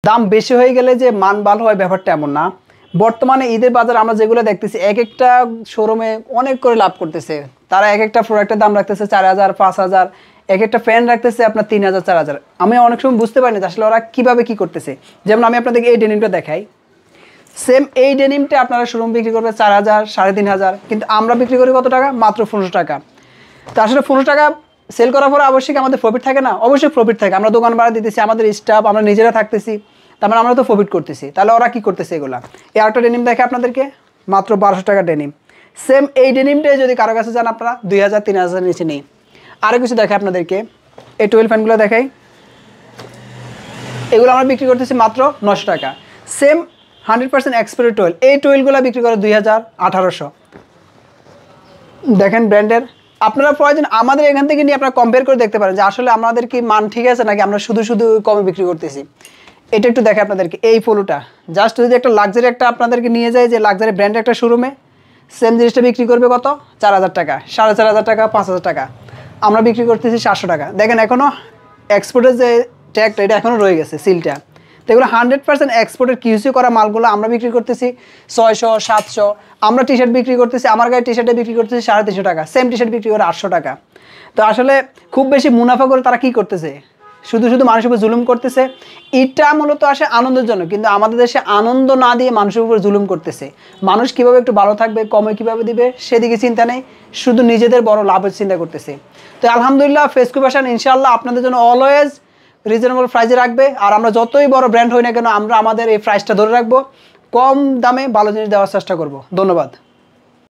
দাম বেশি হয়ে গেলে যে মান ভালো হয় ব্যাপারটা এমন না। বর্তমানে ঈদের বাজার আমরা যেগুলো দেখতেছি এক একটা শোরুমে অনেক করে লাভ করতেছে। তারা এক একটা প্রোডাক্টের দাম রাখতেছে 4000 5000, এক একটা ফ্যান রাখতেছে আপনার 3000 4000। আমি অনেক সময় বুঝতে পারিনি আসলে ওরা কীভাবে কী করতেছে। যেমন আমি আপনাদেরকে এই ডেনিমটা দেখাই, সেম এই ডেনিমটা আপনারা শোরুম বিক্রি করবে 4000 3500, কিন্তু আমরা বিক্রি করি কত টাকা? মাত্র 1500 টাকা। তো আসলে 1500 টাকা সেল করার পরে অবশ্যই আমাদের প্রফিট থাকে না? অবশ্যই প্রফিট থাকে। আমরা দোকান ভাড়া দিতেছি, আমাদের স্টাফ, আমরা নিজেরা থাকতেছি, তার মানে আমরা তো প্রফিট করতেছি। তাহলে ওরা কী করতেছে এগুলা? এই একটা ডেনিম দেখে আপনাদেরকে মাত্র 1200 টাকা ডেনিম। সেম এই ডেনিমটাই যদি কারো কাছে যান আপনারা 2000 3000 নিচে নেই। আরও কিছু দেখে আপনাদেরকে, এই 12 ফ্যানগুলো দেখাই, এগুলো আমরা বিক্রি করতেছি মাত্র 900 টাকা। সেম 100% এক্সপায়ারি টোয়েল, এই টোয়েলগুলো বিক্রি করে 2000 1800। দেখেন ব্র্যান্ডের, আপনারা প্রয়োজন আমাদের এখান থেকে নিয়ে আপনারা কম্পেয়ার করে দেখতে পারেন যে আসলে আমাদের কি মান ঠিক আছে নাকি আমরা শুধু শুধু কমে বিক্রি করতেছি। এটা একটু দেখে আপনাদেরকে, এই পোলোটা জাস্ট যদি একটা লাক্সারি একটা আপনাদেরকে নিয়ে যায় যে লাক্সারি ব্র্যান্ডের একটা শোরুমে, সেম জিনিসটা বিক্রি করবে কত? 4000 টাকা, 4500 টাকা, 5000 টাকা। আমরা বিক্রি করতেছি 700 টাকা। দেখেন এখনও এক্সপোর্টের যে ট্যাগটা এটা এখনও রয়ে গেছে, সিলটা। তো এগুলো 100% এক্সপোর্টের কিউসি করা মালগুলো আমরা বিক্রি করতেছি 600 700। আমরা টি শার্ট বিক্রি করতেছি, আমার গায়ে টি শার্টে বিক্রি করতেছি 350 টাকা, সেম টি শার্ট বিক্রি করে 800 টাকা। তো আসলে খুব বেশি মুনাফা করে তারা কী করতেছে? শুধু শুধু মানুষের উপর জুলুম করতেছে। এটা মূলত আসে আনন্দের জন্য, কিন্তু আমাদের দেশে আনন্দ না দিয়ে মানুষের উপর জুলুম করতেছে। মানুষ কীভাবে একটু ভালো থাকবে, কমে কীভাবে দিবে সেদিকে চিন্তা নেই, শুধু নিজেদের বড় লাভের চিন্তা করতেছে। তো আলহামদুলিল্লাহ ফেসকু ফ্যাশন ইনশাআল্লাহ আপনাদের জন্য অলওয়েজ রিজনেবল প্রাইসে রাখবে। আর আমরা যতই বড় ব্র্যান্ড হই না কেন আমরা আমাদের এই প্রাইসটা ধরে রাখবো, কম দামে ভালো জিনিস দেওয়ার চেষ্টা করব। ধন্যবাদ।